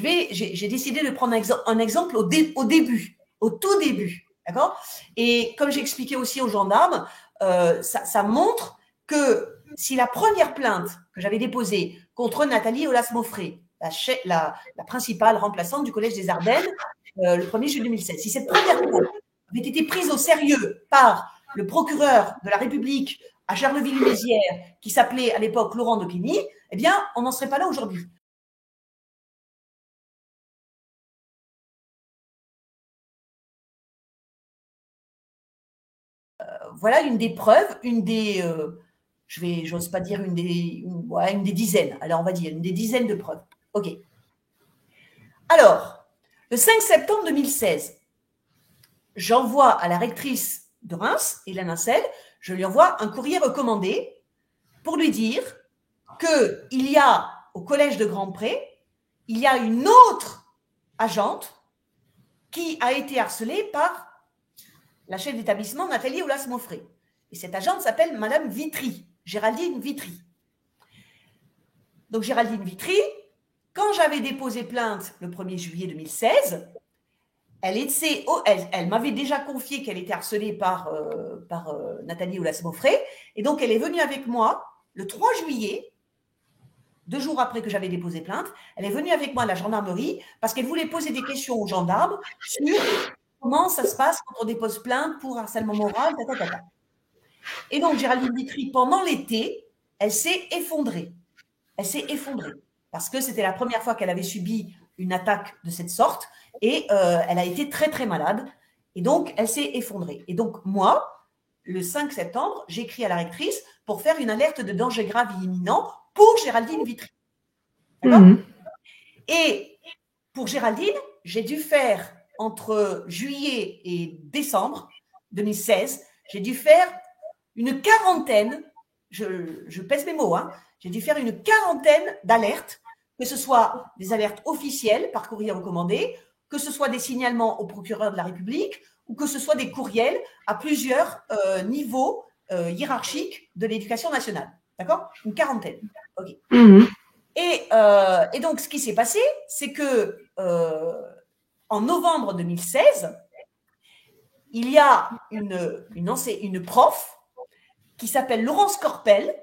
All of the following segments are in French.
j'ai décidé de prendre un exemple au début, au tout début. D'accord? Et comme j'ai expliqué aussi aux gendarmes, ça montre que si la première plainte que j'avais déposée contre Nathalie Aulas-Moffret, la principale remplaçante du Collège des Ardennes, le 1er juillet 2016, si cette première plainte avait été prise au sérieux par le procureur de la République à Charleville-Mézières, qui s'appelait à l'époque Laurent de Cligny, eh bien, on n'en serait pas là aujourd'hui. Voilà une des preuves, j'ose pas dire une des dizaines, alors on va dire une des dizaines de preuves. Ok. Alors, le 5 septembre 2016, j'envoie à la rectrice de Reims, Hélène Incel, je lui envoie un courrier recommandé pour lui dire qu'il y a au collège de Grand-Pré, il y a une autre agente qui a été harcelée par la chef d'établissement Nathalie Aulas-Moffret. Et cette agente s'appelle Madame Vitry, Géraldine Vitry. Donc Géraldine Vitry, quand j'avais déposé plainte le 1er juillet 2016, elle m'avait déjà confié qu'elle était harcelée par Nathalie Aulas-Moffret, et donc elle est venue avec moi le 3 juillet, 2 jours après que j'avais déposé plainte, elle est venue avec moi à la gendarmerie parce qu'elle voulait poser des questions aux gendarmes sur comment ça se passe quand on dépose plainte pour harcèlement moral, Et donc, Géraldine Vitry, pendant l'été, elle s'est effondrée. Elle s'est effondrée parce que c'était la première fois qu'elle avait subi une attaque de cette sorte et elle a été très, très malade. Et donc, elle s'est effondrée. Et donc, moi, le 5 septembre, j'écris à la rectrice pour faire une alerte de danger grave et imminent pour Géraldine Vitry. D'accord ? Et pour Géraldine, j'ai dû faire entre juillet et décembre 2016, j'ai dû faire une quarantaine, je pèse mes mots, j'ai dû faire une quarantaine d'alertes, que ce soit des alertes officielles par courrier recommandé, que ce soit des signalements au procureur de la République ou que ce soit des courriels à plusieurs niveaux hiérarchiques de l'éducation nationale. D'accord ? Une quarantaine. Ok. Et donc, ce qui s'est passé, c'est que en novembre 2016, il y a une prof qui s'appelle Laurence Corpel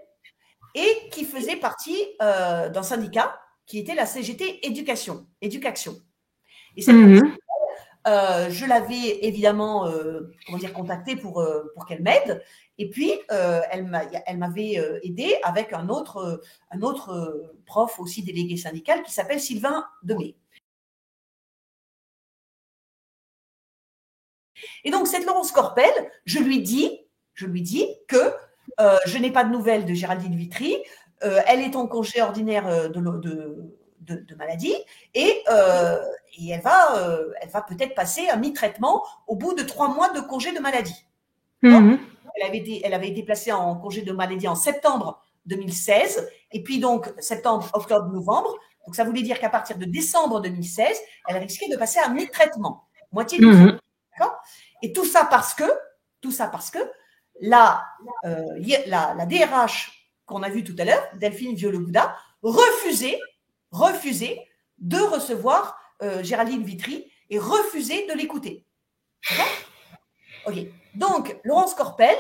et qui faisait partie d'un syndicat qui était la CGT Éducation. Et cette je l'avais évidemment contactée pour qu'elle m'aide. Et puis, elle m'avait aidé avec un autre prof aussi délégué syndical qui s'appelle Sylvain Demey. Et donc, cette Laurence Corpel, je lui dis que je n'ai pas de nouvelles de Géraldine Vitry. Elle est en congé ordinaire de maladie et elle va peut-être passer un mi-traitement au bout de 3 mois de congé de maladie. Elle avait été placée en congé de maladie en septembre 2016 et puis donc septembre, octobre, novembre. Donc ça voulait dire qu'à partir de décembre 2016, elle risquait de passer un mi-traitement, moitié du traitement. D'accord ? Et tout ça parce que la DRH qu'on a vue tout à l'heure, Delphine Vieux-Le-Gouda, refusait de recevoir Géraldine Vitry et refusait de l'écouter. D'accord ? Ok. Donc, Laurence Corpel,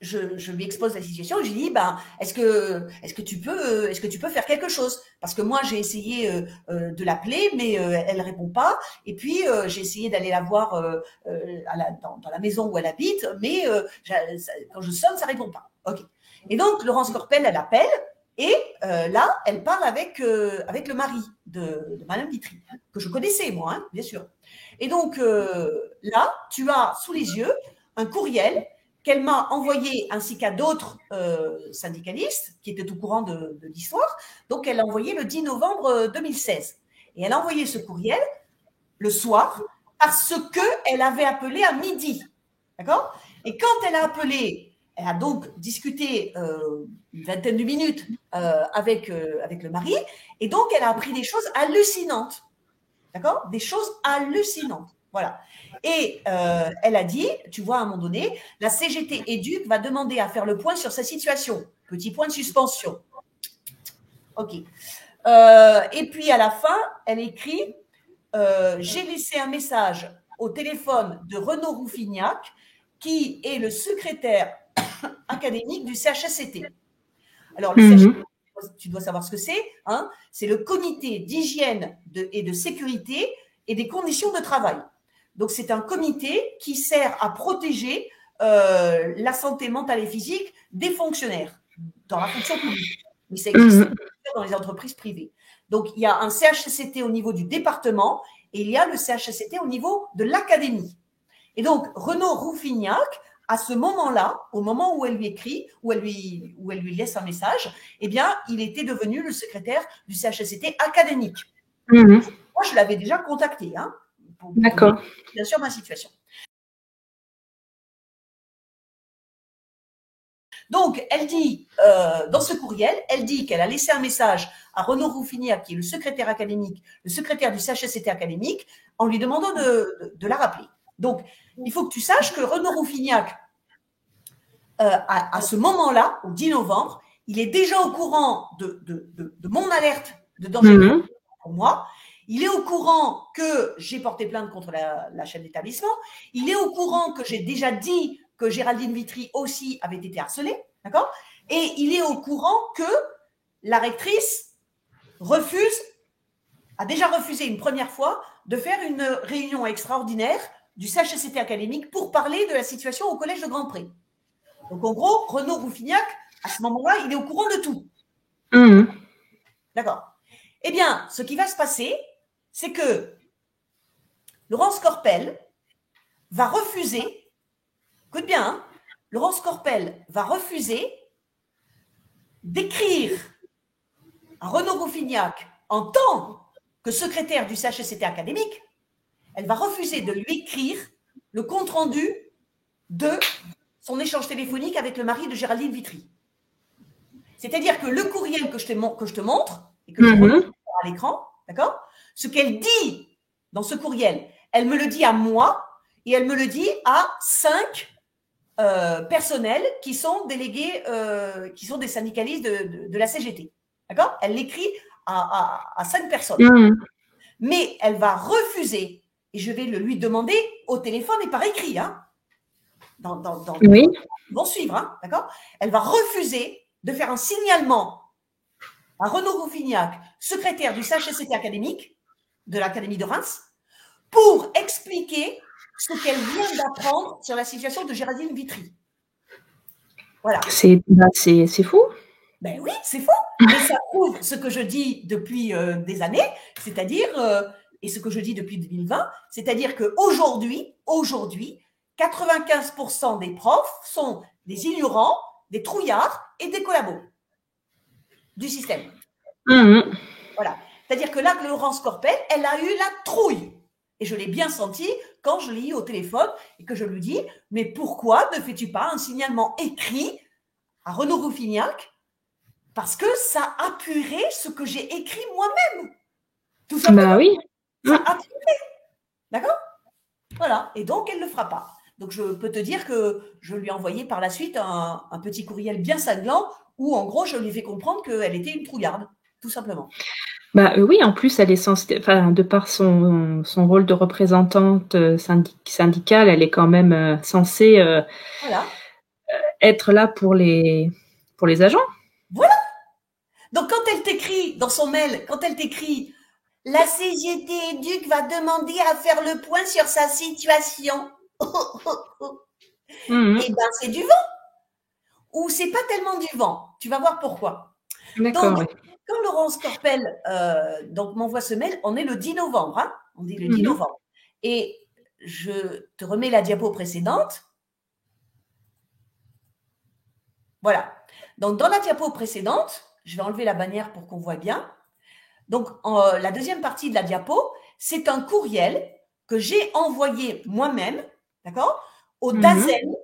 je lui expose la situation, je lui dis est-ce que tu peux faire quelque chose, parce que moi j'ai essayé de l'appeler mais elle répond pas, et puis j'ai essayé d'aller la voir dans la maison où elle habite, mais quand je sonne ça répond pas. Ok. Et donc Laurence Corpel elle appelle et là elle parle avec le mari de Madame Vitry, que je connaissais moi, bien sûr. Et donc là tu as sous les yeux un courriel qu'elle m'a envoyé, ainsi qu'à d'autres syndicalistes qui étaient au courant de l'histoire. Donc, elle l'a envoyé le 10 novembre 2016. Et elle a envoyé ce courriel le soir parce qu'elle avait appelé à midi. D'accord ? Et quand elle a appelé, elle a donc discuté une vingtaine de minutes avec le mari. Et donc, elle a appris des choses hallucinantes. D'accord ? Des choses hallucinantes. Voilà. Et elle a dit, tu vois, à un moment donné, la CGT Éduc va demander à faire le point sur sa situation. Petit point de suspension. Ok. Et puis à la fin, elle écrit j'ai laissé un message au téléphone de Renaud Rouffignac, qui est le secrétaire académique du CHSCT. Alors, le CHSCT, tu dois savoir ce que c'est. Hein, c'est le comité d'hygiène et de sécurité et des conditions de travail. Donc, c'est un comité qui sert à protéger la santé mentale et physique des fonctionnaires dans la fonction publique. Mais ça existe dans les entreprises privées. Donc, il y a un CHSCT au niveau du département et il y a le CHSCT au niveau de l'académie. Et donc, Renaud Rouffignac, à ce moment-là, au moment où elle lui écrit, où elle lui laisse un message, eh bien, il était devenu le secrétaire du CHSCT académique. Moi, je l'avais déjà contacté, hein, pour bien sûr ma situation. Donc, elle dit, dans ce courriel, elle dit qu'elle a laissé un message à Renaud Rouffignac, qui est le secrétaire académique, le secrétaire du CHSCT académique, en lui demandant de la rappeler. Donc, il faut que tu saches que Renaud Rouffignac, à ce moment-là, au 10 novembre, il est déjà au courant de mon alerte de danger pour moi. Il est au courant que j'ai porté plainte contre la chef d'établissement. Il est au courant que j'ai déjà dit que Géraldine Vitry aussi avait été harcelée, d'accord? Et il est au courant que la rectrice a déjà refusé une première fois de faire une réunion extraordinaire du CHSCT académique pour parler de la situation au collège de Grand-Pré. Donc, en gros, Renaud Rouffignac, à ce moment-là, il est au courant de tout. D'accord. Eh bien, ce qui va se passer, c'est que Laurence Corpel va refuser, écoute bien, hein, Laurence Corpel va refuser d'écrire à Renaud Rouffignac en tant que secrétaire du CHSCT académique, elle va refuser de lui écrire le compte-rendu de son échange téléphonique avec le mari de Géraldine Vitry. C'est-à-dire que le courriel que je te montre et que je montre à l'écran, d'accord, ce qu'elle dit dans ce courriel, elle me le dit à moi et elle me le dit à 5 personnels qui sont délégués, qui sont des syndicalistes de la CGT. D'accord? Elle l'écrit à 5 personnes. Mais elle va refuser, et je vais le lui demander au téléphone et par écrit, hein, ils vont suivre, hein, d'accord? Elle va refuser de faire un signalement à Renaud Rouffignac, secrétaire du CHSCT académique, de l'Académie de Reims, pour expliquer ce qu'elle vient d'apprendre sur la situation de Géraldine Vitry. Voilà. C'est fou. Ben oui, c'est fou. Mais ça prouve ce que je dis depuis des années, c'est-à-dire, et ce que je dis depuis 2020, c'est-à-dire qu'aujourd'hui, 95% des profs sont des ignorants, des trouillards et des collabos du système. Voilà. C'est-à-dire que là, Laurence Corpel, elle a eu la trouille. Et je l'ai bien senti quand je l'ai eu au téléphone et que je lui dis, mais pourquoi ne fais-tu pas un signalement écrit à Renaud Rouffignac? Parce que ça appuierait ce que j'ai écrit moi-même. Tout simplement. Bah oui. Ça appuierait. D'accord? Voilà. Et donc, elle ne le fera pas. Donc, je peux te dire que je lui ai envoyé par la suite un petit courriel bien sanglant où, en gros, je lui ai fait comprendre qu'elle était une trouillarde, tout simplement. Bah oui, en plus, elle est de par son rôle de représentante syndicale, elle est quand même censée être là pour les agents. Voilà. Donc, quand elle t'écrit dans son mail, quand elle t'écrit « La CGT Éduc va demander à faire le point sur sa situation », et ben c'est du vent. Ou c'est pas tellement du vent. Tu vas voir pourquoi. D'accord. Donc, quand Laurence Corpel donc m'envoie ce mail, on est le 10 novembre. Hein, on dit le 10 novembre. Et je te remets la diapo précédente. Voilà. Donc, dans la diapo précédente, je vais enlever la bannière pour qu'on voit bien. Donc, la deuxième partie de la diapo, c'est un courriel que j'ai envoyé moi-même, d'accord, au DAZEN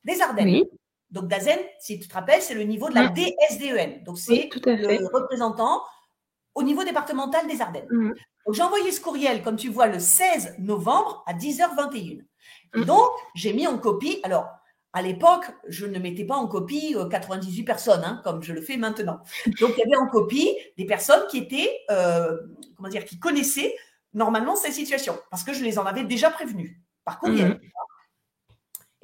des Ardennes. Oui. Donc, DAZEN, si tu te rappelles, c'est le niveau de la DSDEN. Donc, c'est le représentant au niveau départemental des Ardennes. Donc, j'ai envoyé ce courriel, comme tu vois, le 16 novembre à 10h21. Et donc, j'ai mis en copie, alors, À l'époque, je ne mettais pas en copie 98 personnes, hein, comme je le fais maintenant. Donc, il y avait en copie des personnes qui étaient, comment dire, qui connaissaient normalement ces situations, parce que je les en avais déjà prévenues par courriel.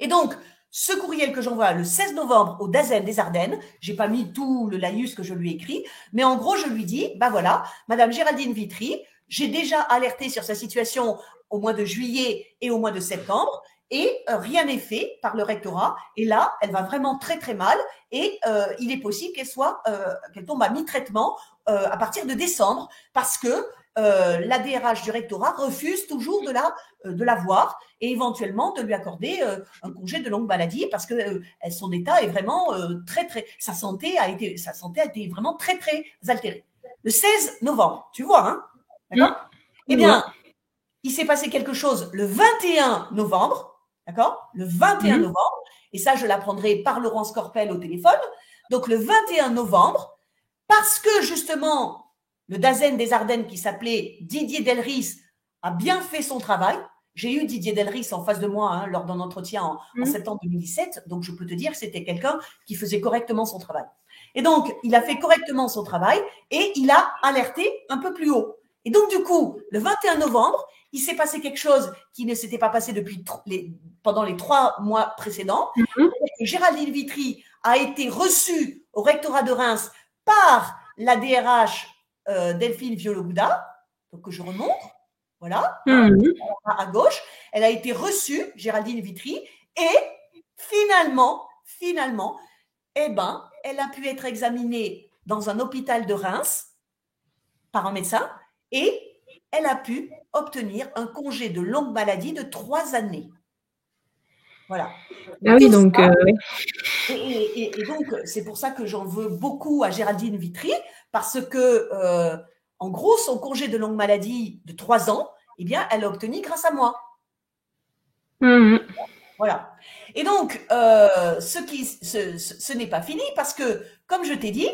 Et donc, ce courriel que j'envoie le 16 novembre au DAZEN des Ardennes, j'ai pas mis tout le laïus que je lui ai écrit, mais en gros, je lui dis, bah voilà, Madame Géraldine Vitry, j'ai déjà alerté sur sa situation au mois de juillet et au mois de septembre, et rien n'est fait par le rectorat. Et là, elle va vraiment très très mal, et il est possible qu'elle tombe à mi-traitement à partir de décembre, parce que la DRH du rectorat refuse toujours de la voir et éventuellement de lui accorder un congé de longue maladie, parce que son état est vraiment sa santé a été vraiment très très altérée. Le 16 novembre, tu vois, hein, d'accord? Eh bien, il s'est passé quelque chose le 21 novembre, d'accord? Le 21 novembre, et ça je l'apprendrai par Laurence Corpel au téléphone. Donc le 21 novembre, parce que justement le DAZEN des Ardennes, qui s'appelait Didier Delris, a bien fait son travail. J'ai eu Didier Delris en face de moi, hein, lors d'un entretien en septembre 2017, donc je peux te dire que c'était quelqu'un qui faisait correctement son travail. Et donc, il a fait correctement son travail et il a alerté un peu plus haut. Et donc, du coup, le 21 novembre, il s'est passé quelque chose qui ne s'était pas passé pendant les 3 mois précédents. Géraldine Vitry a été reçue au rectorat de Reims par la DRH Delphine Viologouda, donc que je remontre, voilà, à gauche. Elle a été reçue, Géraldine Vitry, et finalement, eh ben, elle a pu être examinée dans un hôpital de Reims par un médecin et elle a pu obtenir un congé de longue maladie de 3 années. Voilà. Ah oui, donc. Et donc, c'est pour ça que j'en veux beaucoup à Géraldine Vitry, parce que, en gros, son congé de longue maladie de 3 ans, eh bien, elle l'a obtenu grâce à moi. Voilà. Et donc, ce n'est pas fini, parce que, comme je t'ai dit,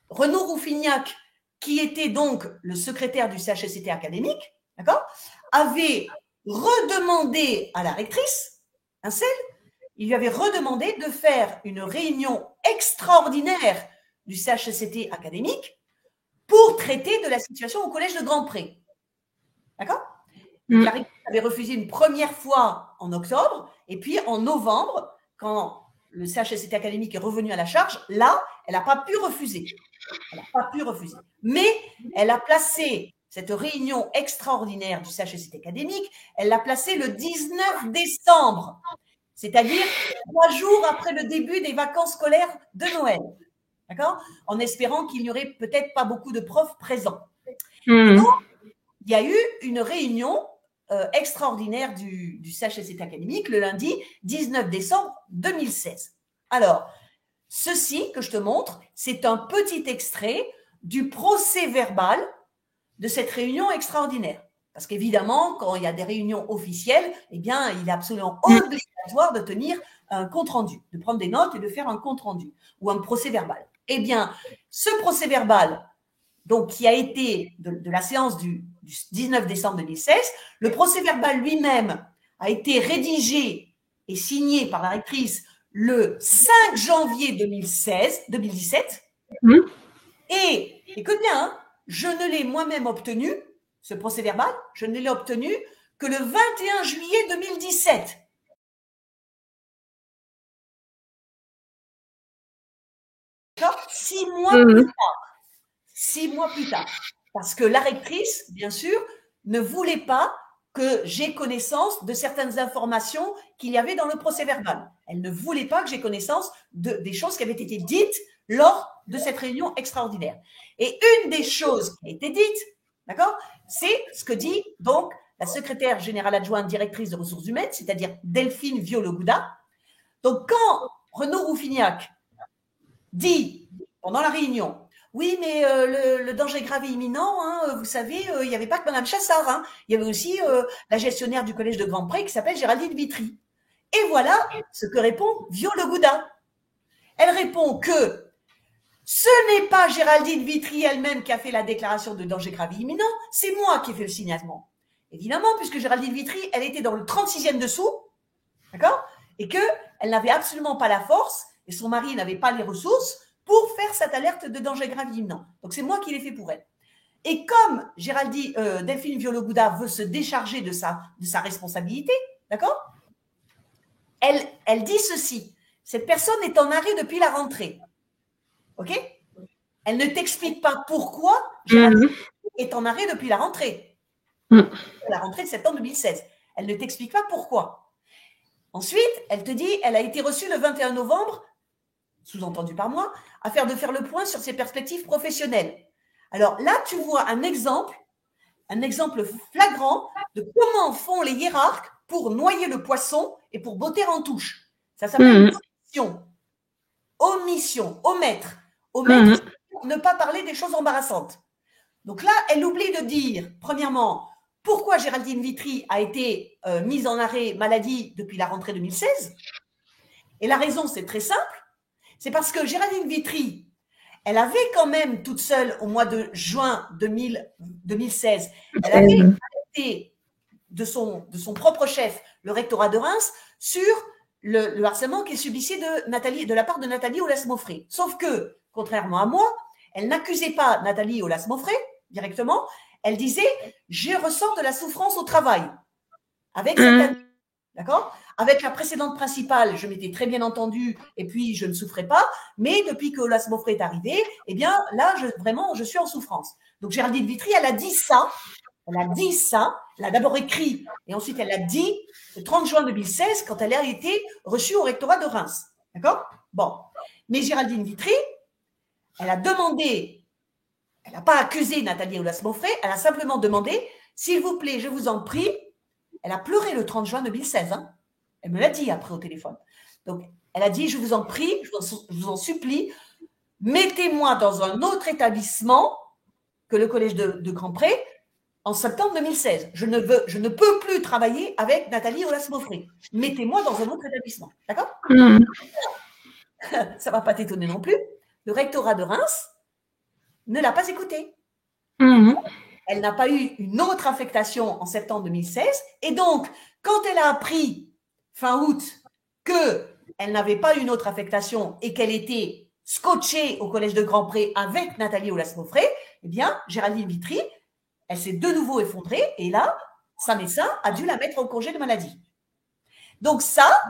Renaud Rouffignac, qui était donc le secrétaire du CHSCT académique, d'accord, avait redemandé à la rectrice, il lui avait redemandé de faire une réunion extraordinaire du CHSCT académique pour traiter de la situation au collège de Grand-Pré. D'accord? La rectrice avait refusé une première fois en octobre, et puis en novembre, quand le CHSCT académique est revenu à la charge, là, elle n'a pas pu refuser. Mais elle a placé cette réunion extraordinaire du CHSCT académique, elle l'a placée le 19 décembre. C'est-à-dire 3 jours après le début des vacances scolaires de Noël. D'accord? En espérant qu'il n'y aurait peut-être pas beaucoup de profs présents. Et donc, il y a eu une réunion extraordinaire du CHSCT académique le lundi 19 décembre 2016. Alors, ceci que je te montre, c'est un petit extrait du procès verbal de cette réunion extraordinaire. Parce qu'évidemment, quand il y a des réunions officielles, eh bien, il est absolument obligatoire de tenir un compte-rendu, de prendre des notes et de faire un compte-rendu ou un procès-verbal. Eh bien, ce procès-verbal, donc, qui a été de la séance du 19 décembre 2016, le procès-verbal lui-même a été rédigé et signé par la rectrice le 5 janvier 2017. Et écoute bien, hein, je ne l'ai moi-même obtenu, ce procès-verbal, je ne l'ai obtenu que le 21 juillet 2017. D'accord ? 6 mois plus tard. 6 mois plus tard. Parce que la rectrice, bien sûr, ne voulait pas que j'ai connaissance de certaines informations qu'il y avait dans le procès-verbal. Elle ne voulait pas que j'ai connaissance des choses qui avaient été dites lors de cette réunion extraordinaire. Et une des choses qui a été dite, d'accord, c'est ce que dit donc la secrétaire générale adjointe directrice de ressources humaines, c'est-à-dire Delphine Viologouda. Donc, quand Renaud Rouffignac dit pendant la réunion, oui, mais le danger grave et imminent, hein, vous savez, il n'y avait pas que Madame Chassard, hein, il y avait aussi la gestionnaire du collège de Grand-Pré qui s'appelle Géraldine Vitry. Et voilà ce que répond Viologouda. Elle répond que ce n'est pas Géraldine Vitry elle-même qui a fait la déclaration de danger grave et imminent, c'est moi qui ai fait le signalement. Évidemment, puisque Géraldine Vitry, elle était dans le 36e dessous, d'accord ? et qu'elle n'avait absolument pas la force et son mari n'avait pas les ressources pour faire cette alerte de danger grave imminent. Donc, c'est moi qui l'ai fait pour elle. Et comme Delphine Viollet-Gouda veut se décharger de sa responsabilité, d'accord, elle dit ceci. Cette personne est en arrêt depuis la rentrée. OK? Elle ne t'explique pas pourquoi Géraldine est en arrêt depuis la rentrée. La rentrée de septembre 2016. Elle ne t'explique pas pourquoi. Ensuite, elle te dit, elle a été reçue le 21 novembre, sous-entendu par moi, afin de faire le point sur ses perspectives professionnelles. Alors là, tu vois un exemple flagrant de comment font les hiérarques pour noyer le poisson et pour botter en touche. Ça s'appelle omission, omettre, ne pas parler des choses embarrassantes. Donc là, elle oublie de dire, premièrement, pourquoi Géraldine Vitry a été mise en arrêt maladie depuis la rentrée 2016. Et la raison, c'est très simple. C'est parce que Géraldine Vitry, elle avait quand même toute seule au mois de juin 2016, elle avait arrêté de son propre chef, le rectorat de Reims, sur le harcèlement qu'elle subissait de la part de Nathalie Aulas-Moffret. Sauf que, contrairement à moi, elle n'accusait pas Nathalie Aulas-Moffret directement. Elle disait « je ressens de la souffrance au travail ». Avec cette année, d'accord ? Avec la précédente principale, je m'étais très bien entendue et puis je ne souffrais pas. Mais depuis que Aulas-Moffret est arrivé, eh bien là, je suis en souffrance. Donc Géraldine Vitry, elle a dit ça. Elle a d'abord écrit et ensuite elle a dit le 30 juin 2016 quand elle a été reçue au rectorat de Reims. D'accord ? Bon. Mais Géraldine Vitry, elle a demandé, elle n'a pas accusé Nathalie Aulas-Moffret, elle a simplement demandé, s'il vous plaît, je vous en prie. Elle a pleuré le 30 juin 2016. Hein. Elle me l'a dit après au téléphone. Donc, elle a dit, je vous en prie, je vous en supplie, mettez-moi dans un autre établissement que le collège de Grand-Pré en septembre 2016. Je ne peux plus travailler avec Nathalie Aulas-Moffret. Mettez-moi dans un autre établissement. D'accord ? Ça ne va pas t'étonner non plus. Le rectorat de Reims ne l'a pas écoutée. Elle n'a pas eu une autre affectation en septembre 2016. Et donc, quand elle a appris fin août qu'elle n'avait pas une autre affectation et qu'elle était scotchée au collège de Grand-Pré avec Nathalie Aulas-Moffret, eh bien, Géraldine Vitry, elle s'est de nouveau effondrée et là, sa médecin a dû la mettre en congé de maladie. Donc ça,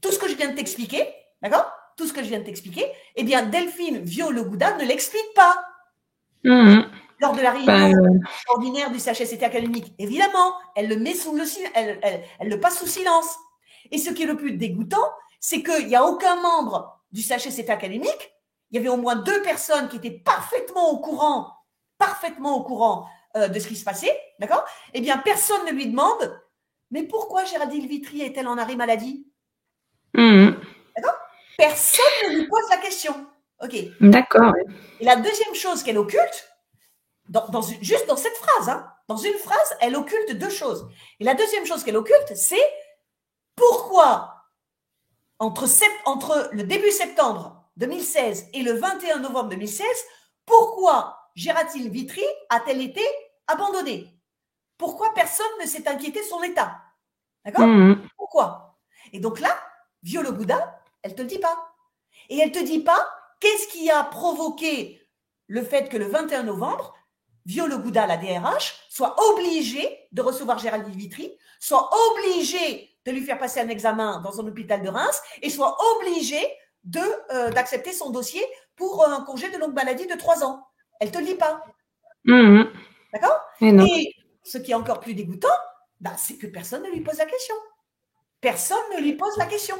tout ce que je viens de t'expliquer, d'accord ? Tout ce que je viens de t'expliquer, eh bien, Delphine Viollet-Gouda ne l'explique pas. Lors de la réunion ordinaire du CHSCT académique, évidemment, elle le met elle le passe sous silence. Et ce qui est le plus dégoûtant, c'est qu'il n'y a aucun membre du CHSCT académique, il y avait au moins 2 personnes qui étaient parfaitement au courant de ce qui se passait, d'accord ? Eh bien, personne ne lui demande, mais pourquoi Géraldine Vitry est-elle en arrêt maladie ? D'accord ? Personne ne lui pose la question. Ok. D'accord. Et la deuxième chose qu'elle occulte, juste dans cette phrase, hein, dans une phrase, elle occulte 2 choses. Et la deuxième chose qu'elle occulte, c'est pourquoi entre le début septembre 2016 et le 21 novembre 2016, pourquoi Géraldine Vitry a-t-elle été abandonnée ? Pourquoi personne ne s'est inquiété de son état ? D'accord ? Pourquoi ? Et donc là, Viollet-Gouda, elle ne te le dit pas. Et elle ne te dit pas qu'est-ce qui a provoqué le fait que le 21 novembre, Viollet-Gouda, la DRH, soit obligée de recevoir Géraldine Vitry, soit obligée de lui faire passer un examen dans un hôpital de Reims et soit obligée d'accepter son dossier pour un congé de longue maladie de 3 ans. Elle ne te le dit pas. D'accord ? Et ce qui est encore plus dégoûtant, c'est que personne ne lui pose la question. Personne ne lui pose la question.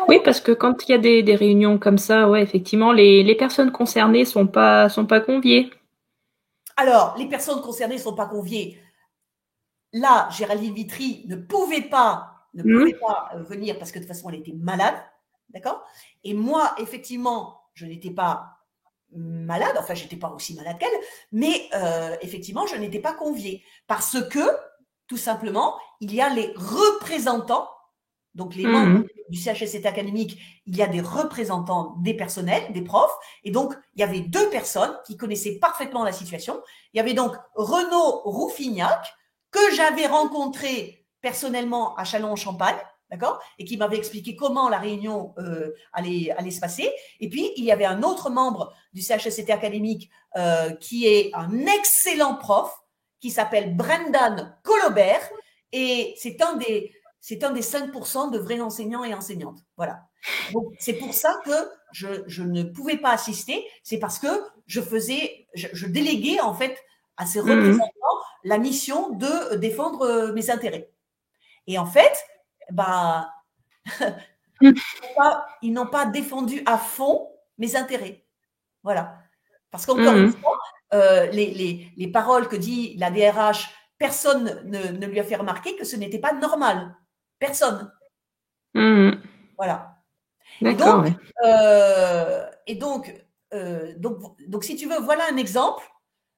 Oui, parce que quand il y a des réunions comme ça, ouais, effectivement, les personnes concernées sont pas conviées. Alors, les personnes concernées ne sont pas conviées. Là, Géraldine Vitry ne pouvait pas venir parce que de toute façon, elle était malade. D'accord ? Et moi, effectivement, je n'étais pas malade. Enfin, je n'étais pas aussi malade qu'elle. Mais effectivement, je n'étais pas conviée. Parce que, tout simplement, il y a les représentants. Donc, les membres du CHSCT académique, il y a des représentants des personnels, des profs. Et donc, il y avait 2 personnes qui connaissaient parfaitement la situation. Il y avait donc Renaud Rouffignac, que j'avais rencontré personnellement à Châlons-en-Champagne, d'accord, et qui m'avait expliqué comment la réunion allait se passer. Et puis, il y avait un autre membre du CHSCT académique qui est un excellent prof, qui s'appelle Brendan Colobert, et c'est un des 5% de vrais enseignants et enseignantes. Voilà. Donc, c'est pour ça que je ne pouvais pas assister, c'est parce que je déléguais en fait à ces représentants la mission de défendre mes intérêts. Et en fait, bah, ils n'ont pas défendu à fond mes intérêts. Voilà. Parce qu'encore une fois, les paroles que dit la DRH, personne ne lui a fait remarquer que ce n'était pas normal. Personne. Voilà. D'accord. Donc, si tu veux, voilà un exemple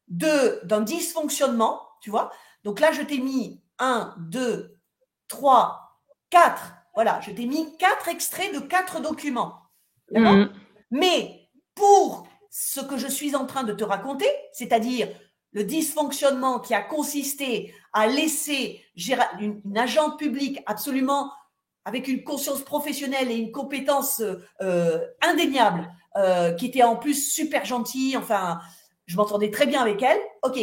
d'un dysfonctionnement, tu vois. Donc là, je t'ai mis 1, 2, 3, 4. Voilà, je t'ai mis 4 extraits de 4 documents. D'accord ? Mais pour ce que je suis en train de te raconter, c'est-à-dire le dysfonctionnement qui a consisté à laisser une agente publique absolument avec une conscience professionnelle et une compétence indéniable, qui était en plus super gentille, enfin, je m'entendais très bien avec elle. Ok,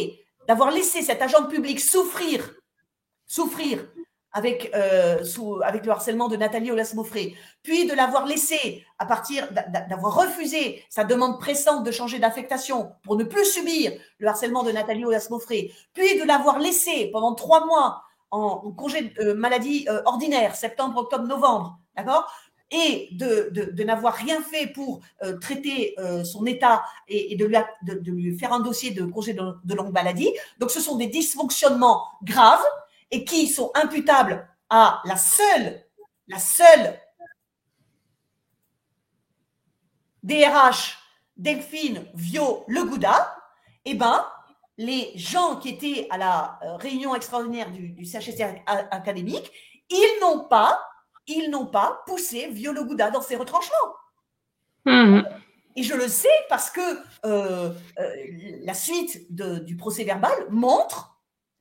d'avoir laissé cette agente publique souffrir avec le harcèlement de Nathalie Aulas-Mauffret, puis de l'avoir laissé d'avoir refusé sa demande pressante de changer d'affectation pour ne plus subir le harcèlement de Nathalie Aulas-Mauffret, puis de l'avoir laissé pendant 3 mois en congé maladie ordinaire, septembre, octobre, novembre, d'accord, et de n'avoir rien fait pour traiter son état et de lui faire un dossier de congé de longue maladie. Donc, ce sont des dysfonctionnements graves et qui sont imputables à la seule DRH Delphine Viau-Le Gouda. Eh ben, les gens qui étaient à la réunion extraordinaire du CHSCT académique, ils n'ont pas poussé Viau-Le Gouda dans ses retranchements. Et je le sais parce que la suite du procès verbal montre,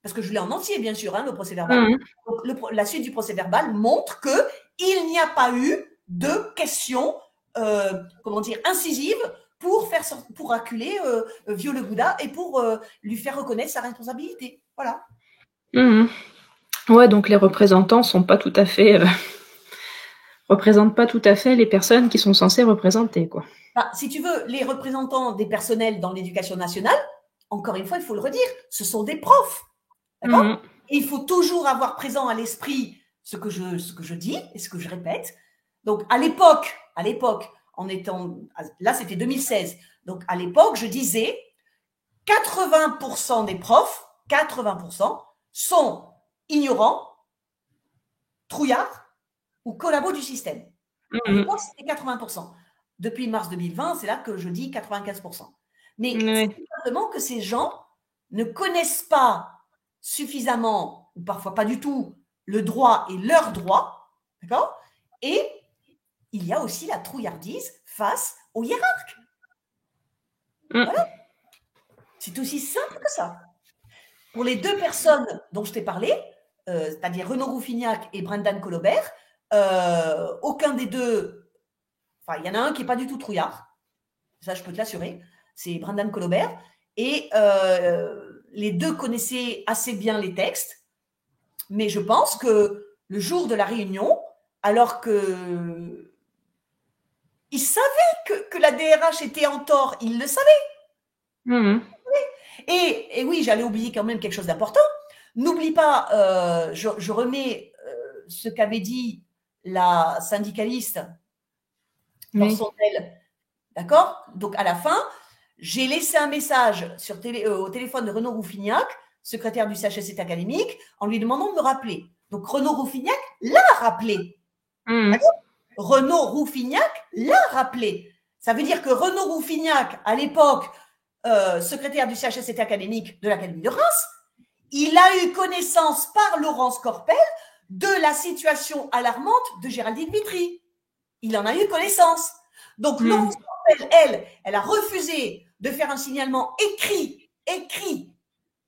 parce que je l'ai en entier, bien sûr, le procès verbal. Donc, la suite du procès verbal montre qu'il n'y a pas eu de questions, incisives pour acculer Viau-Le Gouda et pour lui faire reconnaître sa responsabilité. Voilà. Ouais, donc les représentants sont pas tout à fait représentent pas tout à fait les personnes qui sont censées représenter, quoi. Si tu veux, les représentants des personnels dans l'éducation nationale, encore une fois, il faut le redire, ce sont des profs. D'accord ? Et il faut toujours avoir présent à l'esprit ce que je dis et ce que je répète. Donc, à l'époque, là, c'était 2016. Donc, à l'époque, je disais 80% des profs, 80% sont ignorants, trouillards ou collabos du système. À l'époque, c'était 80%. Depuis mars 2020, c'est là que je dis 95%. Mais c'est simplement que ces gens ne connaissent pas suffisamment, ou parfois pas du tout, le droit et leurs droits, d'accord ? Et il y a aussi la trouillardise face aux hiérarques. Voilà. C'est aussi simple que ça. Pour les 2 personnes dont je t'ai parlé, c'est-à-dire Renaud Rouffignac et Brendan Colobert, aucun des deux, enfin, il y en a un qui n'est pas du tout trouillard, ça je peux te l'assurer, c'est Brendan Colobert, et les 2 connaissaient assez bien les textes, mais je pense que le jour de la réunion, alors que ils savaient que la DRH était en tort, ils le savaient. Et oui, j'allais oublier quand même quelque chose d'important. N'oublie pas, je remets ce qu'avait dit la syndicaliste dans son mail. D'accord ? Donc, à la fin, j'ai laissé un message au téléphone de Renaud Rouffignac, secrétaire du CHSCT académique, en lui demandant de me rappeler. Donc, Renaud Rouffignac l'a rappelé. Renaud Rouffignac l'a rappelé. Ça veut dire que Renaud Rouffignac, à l'époque, secrétaire du CHSCT académique de l'Académie de Reims, il a eu connaissance par Laurence Corpel de la situation alarmante de Géraldine Vitry. Il en a eu connaissance. Donc, Laurence Corpel, elle a refusé de faire un signalement écrit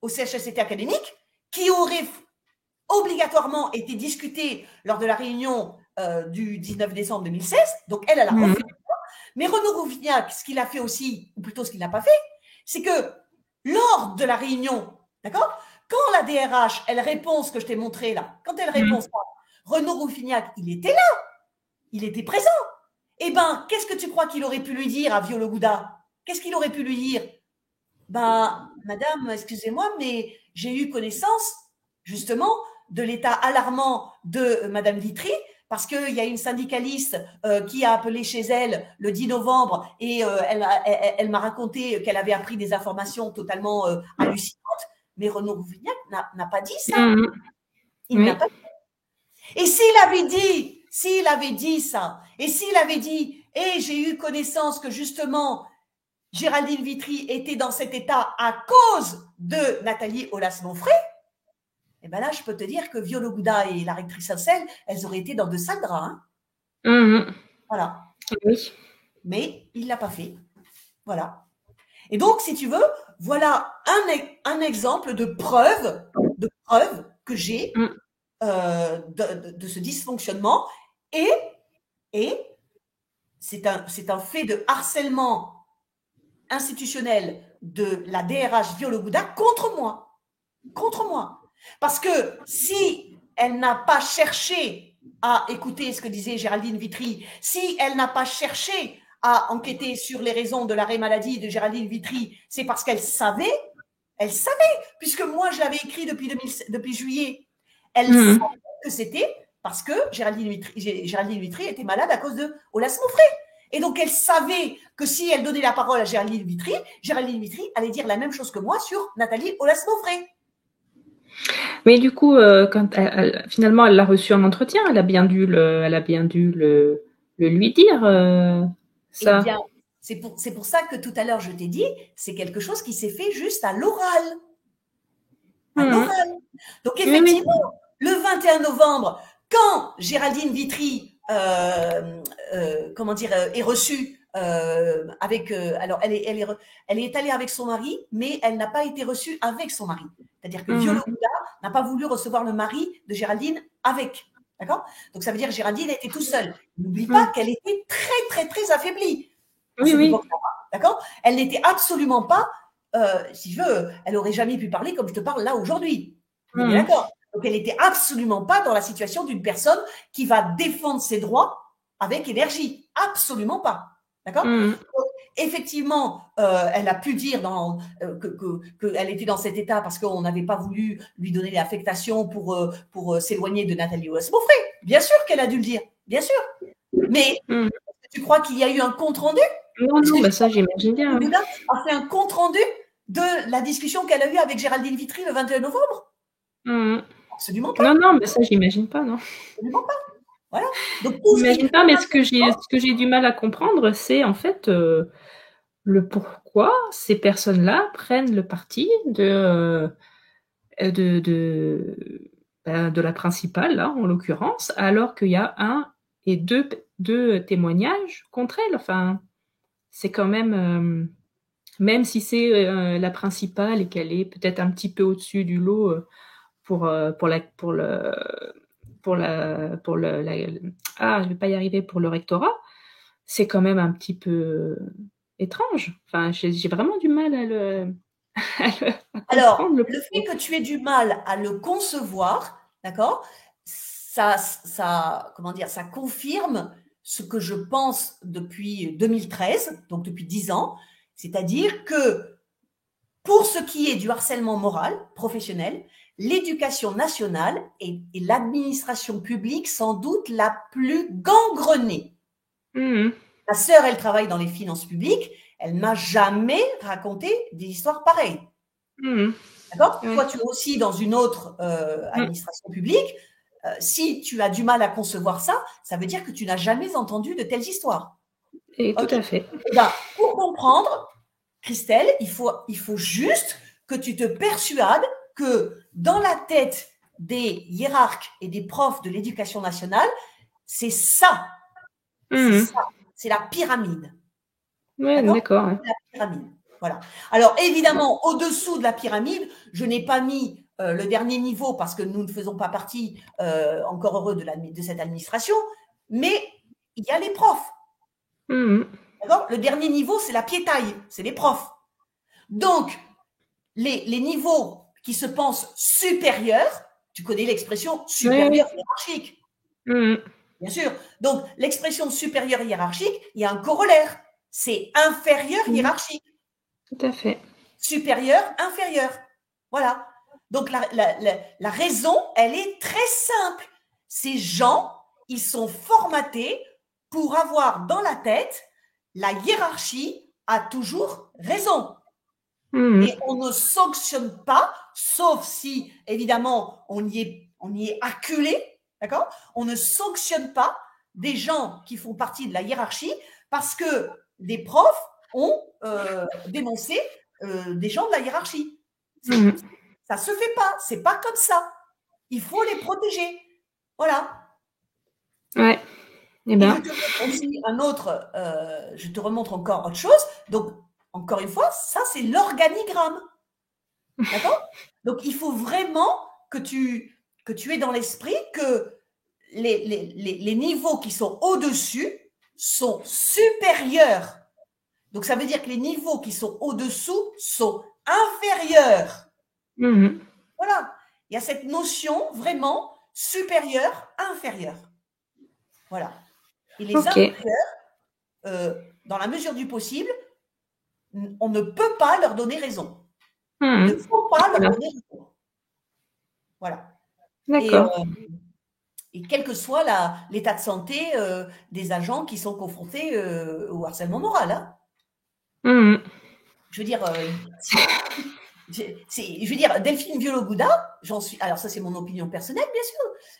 au CHSCT académique qui aurait obligatoirement été discuté lors de la réunion du 19 décembre 2016. Donc, elle a refusé. Mais Renaud Rouvignac, ce qu'il a fait aussi, ou plutôt ce qu'il n'a pas fait, c'est que lors de la réunion, d'accord, quand la DRH, elle répond ce que je t'ai montré là, quand elle répond ça, Renaud Rouvignac, il était là, il était présent. Eh bien, qu'est-ce que tu crois qu'il aurait pu lui dire à Violo Gouda? Qu'est-ce qu'il aurait pu lui dire? Ben, madame, excusez-moi, mais j'ai eu connaissance, justement, de l'état alarmant de madame Vitry, parce qu'il y a une syndicaliste qui a appelé chez elle le 10 novembre et elle m'a raconté qu'elle avait appris des informations totalement hallucinantes. Mais Renaud Rouvignac n'a pas dit ça. Il n'a pas dit. Et s'il avait dit ça, et s'il avait dit, et j'ai eu connaissance que justement, Géraldine Vitry était dans cet état à cause de Nathalie Aulas-Monfray, et bien là, je peux te dire que Violo Gouda et la rectrice Ancel, elles auraient été dans de sales draps. Voilà. Oui. Mais il ne l'a pas fait. Voilà. Et donc, si tu veux, voilà un exemple de preuve que j'ai de ce dysfonctionnement. Et c'est un fait de harcèlement institutionnel de la DRH Violo Gouda contre moi. Contre moi. Parce que si elle n'a pas cherché à écouter ce que disait Géraldine Vitry, si elle n'a pas cherché à enquêter sur les raisons de l'arrêt maladie de Géraldine Vitry, c'est parce qu'elle savait, puisque moi je l'avais écrit depuis juillet, elle savait que c'était parce que Géraldine Vitry était malade à cause de Aulas-Monfray. Et donc, elle savait que si elle donnait la parole à Géraldine Vitry allait dire la même chose que moi sur Nathalie Aulas-Monfray. Mais du coup, quand finalement elle l'a reçu en entretien, elle a bien dû le lui dire ça. Eh bien, c'est pour ça que tout à l'heure je t'ai dit, c'est quelque chose qui s'est fait juste à l'oral. À l'oral. Donc effectivement, le 21 novembre, quand Géraldine Vitry est reçue avec alors elle est allée avec son mari, mais elle n'a pas été reçue avec son mari. C'est-à-dire que Violo Gouda n'a pas voulu recevoir le mari de Géraldine avec. D'accord? Donc ça veut dire que Géraldine était tout seule. N'oublie pas qu'elle était très, très, très affaiblie. Oui. D'accord? Elle n'était absolument pas, si je veux, elle n'aurait jamais pu parler comme je te parle là aujourd'hui. On est d'accord? Donc elle n'était absolument pas dans la situation d'une personne qui va défendre ses droits avec énergie. Absolument pas. D'accord? Donc, effectivement, elle a pu dire qu'elle était dans cet état parce qu'on n'avait pas voulu lui donner l'affectation pour s'éloigner de Nathalie Aulas-Monfray. Bien sûr qu'elle a dû le dire, bien sûr. Mais tu crois qu'il y a eu un compte-rendu? Non, ça j'imagine bien. Gouda a fait un compte-rendu de la discussion qu'elle a eue avec Géraldine Vitry le 21 novembre? Absolument pas. Non, mais ça j'imagine pas, non. Absolument pas. Voilà. Donc, j'imagine pas, mais ce que j'ai du mal à comprendre, c'est en fait le pourquoi ces personnes-là prennent le parti de la principale, là, en l'occurrence, alors qu'il y a un et deux témoignages contre elle. Enfin, c'est quand même, même si c'est la principale et qu'elle est peut-être un petit peu au-dessus du lot je vais pas y arriver, pour le rectorat, c'est quand même un petit peu étrange. Enfin, j'ai vraiment du mal à le alors, le fait que tu aies du mal à le concevoir, d'accord, ça confirme ce que je pense depuis 2013, donc depuis 10 ans, c'est-à-dire que pour ce qui est du harcèlement moral, professionnel, l'éducation nationale est l'administration publique sans doute la plus gangrenée. Ma sœur, elle travaille dans les finances publiques, elle m'a jamais raconté des histoires pareilles. D'accord? Toi, tu es aussi dans une autre administration publique. Si tu as du mal à concevoir ça, ça veut dire que tu n'as jamais entendu de telles histoires. Et tout à fait. Et ben, pour comprendre, Christelle, il faut juste que tu te persuades que dans la tête des hiérarques et des profs de l'éducation nationale, c'est ça. C'est ça. C'est la pyramide. Oui, d'accord. La pyramide. Voilà. Alors, évidemment, au-dessous de la pyramide, je n'ai pas mis le dernier niveau, parce que nous ne faisons pas partie, encore heureux, de cette administration, mais il y a les profs. D'accord ? Le dernier niveau, c'est la piétaille, c'est les profs. Donc, les niveaux qui se pensent supérieurs, tu connais l'expression supérieur hiérarchique. Bien sûr. Donc, l'expression supérieur hiérarchique, il y a un corollaire. C'est inférieur hiérarchique. Tout à fait. Supérieur, inférieur. Voilà. Donc, la raison, elle est très simple. Ces gens, ils sont formatés pour avoir dans la tête la hiérarchie a toujours raison. Et on ne sanctionne pas, sauf si, évidemment, on y est acculé, d'accord ? On ne sanctionne pas des gens qui font partie de la hiérarchie parce que des profs ont dénoncé des gens de la hiérarchie. Ça se fait pas, c'est pas comme ça. Il faut les protéger. Voilà. Ouais. Et je te montre aussi un autre, je te remontre encore autre chose. Donc, encore une fois, ça, c'est l'organigramme. D'accord ? Donc, il faut vraiment que tu aies dans l'esprit que les niveaux qui sont au-dessus sont supérieurs. Donc, ça veut dire que les niveaux qui sont au-dessous sont inférieurs. Voilà. Il y a cette notion vraiment supérieur-inférieur. Voilà. Et les inférieurs, dans la mesure du possible, on ne peut pas leur donner raison. Il ne faut pas leur donner raison. Voilà. D'accord. Et quel que soit l'état de santé des agents qui sont confrontés au harcèlement moral. Hein. Je veux dire, Delphine Violo-Gouda, alors ça c'est mon opinion personnelle bien sûr,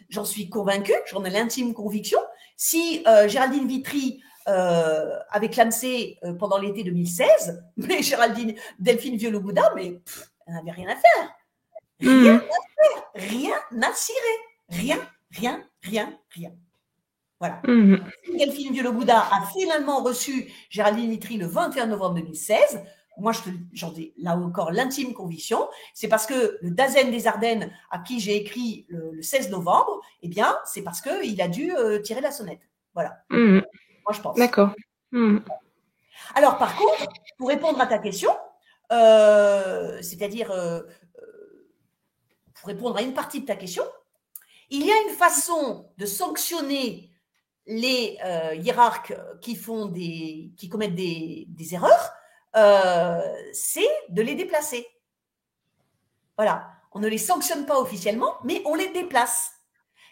j'en suis convaincue, j'en ai l'intime conviction. Si Géraldine Vitry avait clamsé pendant l'été 2016, mais Delphine Violo-Gouda, mais elle n'avait rien à faire. Rien à faire, rien à cirer, rien. Voilà. Delphine Violo-Gouda a finalement reçu Géraldine Vitry le 21 novembre 2016. Moi, j'en ai là encore l'intime conviction. C'est parce que le Dasen des Ardennes, à qui j'ai écrit le 16 novembre, eh bien, c'est parce qu'il a dû tirer la sonnette. Voilà. Moi, je pense. D'accord. Alors, par contre, pour répondre à ta question, c'est-à-dire pour répondre à une partie de ta question, il y a une façon de sanctionner les hiérarques qui commettent des erreurs, c'est de les déplacer. Voilà. On ne les sanctionne pas officiellement, mais on les déplace.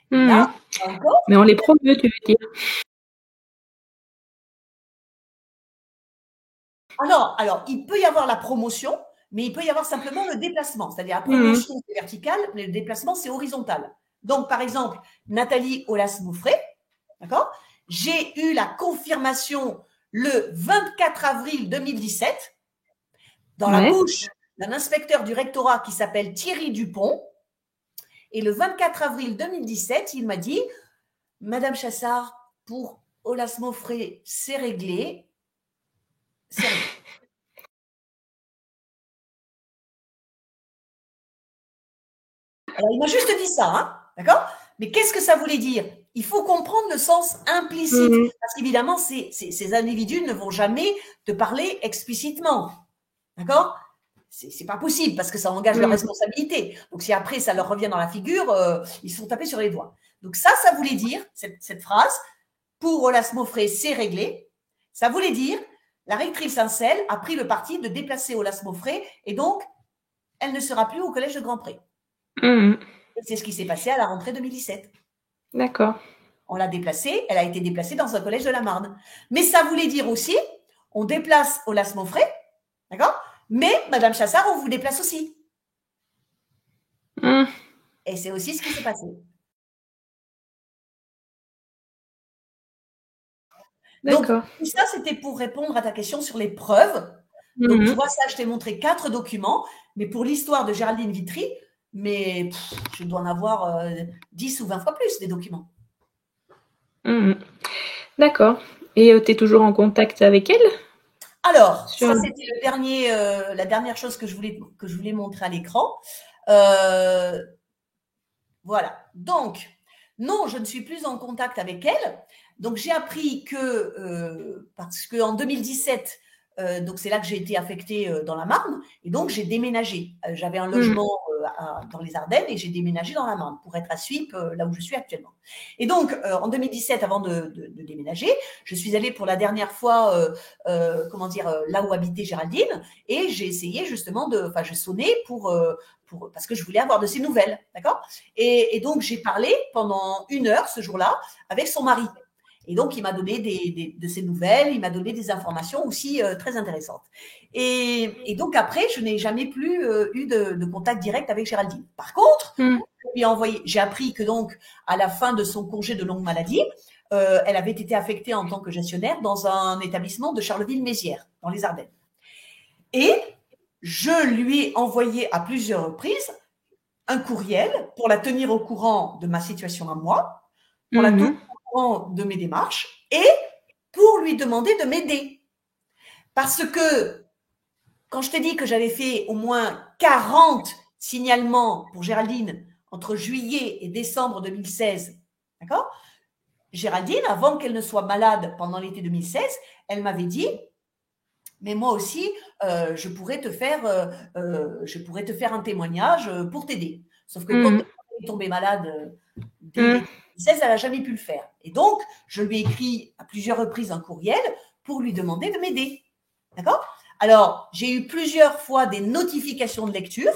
Là, encore, mais on les promeut, tu veux dire. Alors, il peut y avoir la promotion, mais il peut y avoir simplement le déplacement. C'est-à-dire la promotion, c'est vertical, mais le déplacement, c'est horizontal. Donc, par exemple, Nathalie Aulas-Mouffret, d'accord ? J'ai eu la confirmation le 24 avril 2017 dans la bouche d'un inspecteur du rectorat qui s'appelle Thierry Dupont. Et le 24 avril 2017, il m'a dit « Madame Chassard, pour Aulas-Mouffret, c'est réglé. » C'est réglé. Alors, il m'a juste dit ça, hein, d'accord ? Mais qu'est-ce que ça voulait dire ? Il faut comprendre le sens implicite. Parce qu'évidemment, ces individus ne vont jamais te parler explicitement. D'accord ? C'est pas possible parce que ça engage leur responsabilité. Donc, si après, ça leur revient dans la figure, ils se font taper sur les doigts. Donc, ça voulait dire, cette phrase, pour Aulas-Mouffret, c'est réglé. Ça voulait dire, la rectrice Incel a pris le parti de déplacer Aulas-Mouffret et donc, elle ne sera plus au collège de Grand-Pré. C'est ce qui s'est passé à la rentrée 2017. D'accord. On l'a déplacée, elle a été déplacée dans un collège de la Marne. Mais ça voulait dire aussi, on déplace Aulas-Mouffret, d'accord ? Mais Madame Chassard, on vous déplace aussi. Et c'est aussi ce qui s'est passé. Donc, tout ça, c'était pour répondre à ta question sur les preuves. Donc, tu vois ça, je t'ai montré 4 documents, mais pour l'histoire de Géraldine Vitry, mais je dois en avoir 10 ou 20 fois plus des documents. D'accord. Et tu es toujours en contact avec elle ? Alors, Sur- ça c'était la dernière chose que je voulais montrer à l'écran. Voilà. Donc, non, je ne suis plus en contact avec elle. Donc, j'ai appris que, parce qu'en 2017, donc c'est là que j'ai été affectée dans la Marne, et donc j'ai déménagé. J'avais un logement dans les Ardennes et j'ai déménagé dans la Marne pour être à Suippes, là où je suis actuellement. Et donc, en 2017, avant de déménager, je suis allée pour la dernière fois, comment dire, là où habitait Géraldine, et j'ai essayé justement enfin, je sonnais parce que je voulais avoir de ses nouvelles, d'accord? Et donc, j'ai parlé pendant 1 heure ce jour-là avec son mari. Et donc, il m'a donné de ses nouvelles, il m'a donné des informations aussi très intéressantes. Et donc, après, je n'ai jamais plus eu de contact direct avec Géraldine. Par contre, j'ai appris que donc, à la fin de son congé de longue maladie, elle avait été affectée en tant que gestionnaire dans un établissement de Charleville-Mézières, dans les Ardennes. Et je lui ai envoyé à plusieurs reprises un courriel pour la tenir au courant de ma situation à moi, pour la tenir au courant de mes démarches et pour lui demander de m'aider. Parce que quand je t'ai dit que j'avais fait au moins 40 signalements pour Géraldine entre juillet et décembre 2016, d'accord? Géraldine, avant qu'elle ne soit malade pendant l'été 2016, elle m'avait dit mais moi aussi, je pourrais te faire un témoignage pour t'aider. Sauf que quand elle est tombée malade dès 2016, elle n'a jamais pu le faire. Et donc, je lui ai écrit à plusieurs reprises un courriel pour lui demander de m'aider. D'accord? Alors, j'ai eu plusieurs fois des notifications de lecture,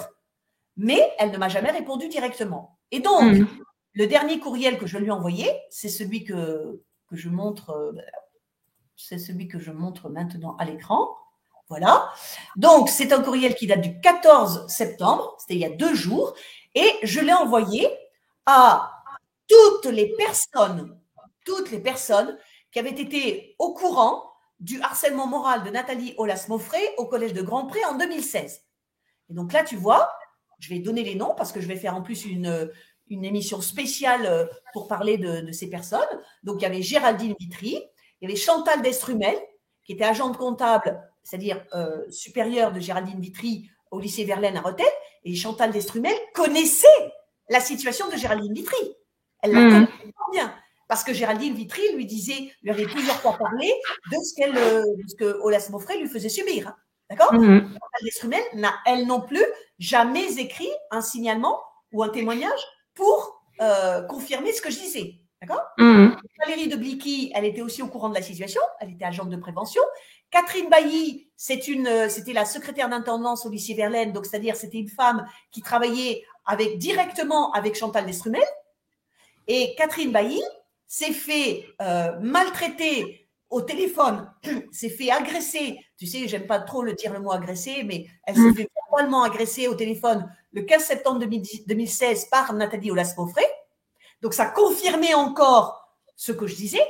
mais elle ne m'a jamais répondu directement. Et donc, le dernier courriel que je lui ai envoyé, c'est celui que je montre. C'est celui que je montre maintenant à l'écran. Voilà. Donc, c'est un courriel qui date du 14 septembre, c'était il y a 2 jours, et je l'ai envoyé à toutes les personnes qui avaient été au courant du harcèlement moral de Nathalie Aulas-Maufrey au collège de Grand-Pré en 2016. Et donc là, tu vois, je vais donner les noms parce que je vais faire en plus une émission spéciale pour parler de ces personnes. Donc, il y avait Géraldine Vitry, il y avait Chantal Destrumel, qui était agente comptable, c'est-à-dire supérieure de Géraldine Vitry au lycée Verlaine à Rethel, et Chantal Destrumel connaissait la situation de Géraldine Vitry. Elle la connaissait bien, parce que Géraldine Vitry lui avait plusieurs fois parlé de ce que Aulas-Maufrey lui faisait subir. D'accord? Chantal Destrumel n'a, elle non plus, jamais écrit un signalement ou un témoignage pour confirmer ce que je disais. D'accord? Valérie de Blicky, elle était aussi au courant de la situation, elle était agente de prévention. Catherine Bailly, c'était la secrétaire d'intendance au lycée Verlaine, donc c'est-à-dire c'était une femme qui travaillait directement avec Chantal Destrumel. Et Catherine Bailly s'est fait maltraiter au téléphone, s'est fait agresser. Tu sais, j'aime pas trop dire le mot agresser, mais elle s'est fait verbalement agresser au téléphone le 15 septembre 2016 par Nathalie Aulas-Maufrey. Donc, ça confirmait encore ce que je disais.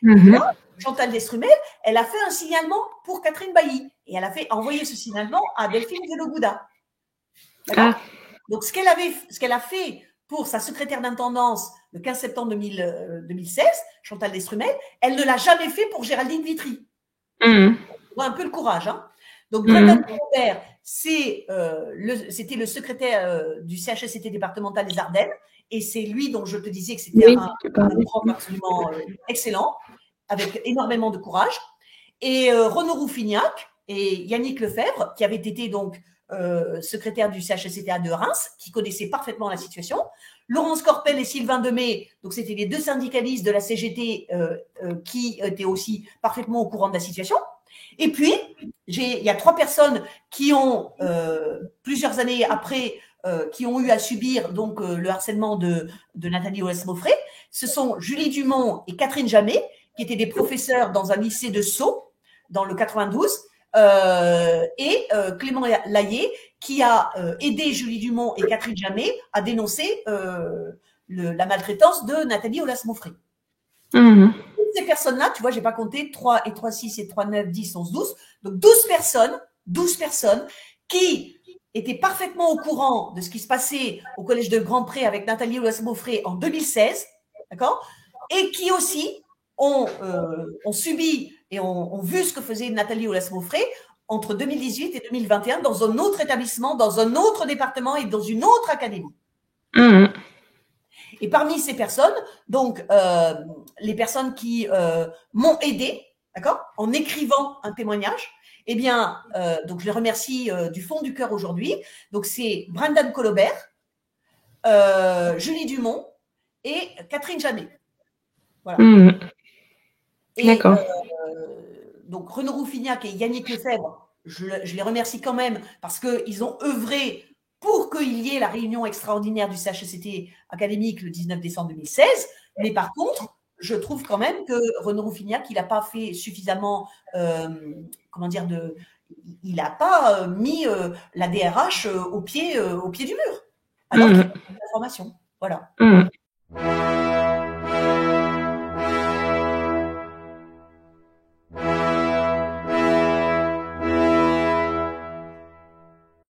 Là, Chantal Destrumel, elle a fait un signalement pour Catherine Bailly. Et elle a envoyé ce signalement à Delphine Delogouda. Donc, ce qu'elle a fait pour sa secrétaire d'intendance le 15 septembre 2016, Chantal Destrumel, elle ne l'a jamais fait pour Géraldine Vitry. On voit un peu le courage. Hein. Donc, Brendan Robert, c'était le secrétaire du CHSCT départemental des Ardennes. Et c'est lui dont je te disais que c'était un prof absolument excellent, avec énormément de courage. Et Renaud Rouffignac et Yannick Lefebvre, qui avaient été donc secrétaire du CHSCTA de Reims, qui connaissaient parfaitement la situation. Laurence Corpel et Sylvain Demey, donc c'était les 2 syndicalistes de la CGT qui étaient aussi parfaitement au courant de la situation. Et puis, il y a 3 personnes qui ont, plusieurs années après, qui ont eu à subir donc le harcèlement de Nathalie Aulas-Maufrey. Ce sont Julie Dumont et Catherine Jamet, qui étaient des professeurs dans un lycée de Sceaux, dans le 92, et Clément Laillé, qui a aidé Julie Dumont et Catherine Jamet à dénoncer la maltraitance de Nathalie Aulas-Maufrey. Ces personnes-là, tu vois, j'ai pas compté 3 et 3, 6 et 3, 9, 10, 11, 12. Donc 12 personnes qui étaient parfaitement au courant de ce qui se passait au collège de Grand-Pré avec Nathalie Aulas-Maufrey en 2016, d'accord, et qui aussi ont subi et ont vu ce que faisait Nathalie Aulas-Maufrey entre 2018 et 2021 dans un autre établissement, dans un autre département et dans une autre académie. Mmh. Et parmi ces personnes, donc les personnes qui m'ont aidé, d'accord, en écrivant un témoignage, eh bien, donc je les remercie du fond du cœur aujourd'hui. Donc c'est Brendan Colobert, Julie Dumont et Catherine Janet. Voilà. Mmh. Et D'accord. donc Renaud Rouffignac et Yannick Lefebvre, je les remercie quand même parce qu'ils ont œuvré pour qu'il y ait la réunion extraordinaire du CHSCT académique le 19 décembre 2016. Mais par contre, je trouve quand même que Renaud Rouffignac, il n'a pas fait suffisamment, comment dire, il n'a pas mis la DRH au pied du mur, alors qu'il y a de l'information. Voilà.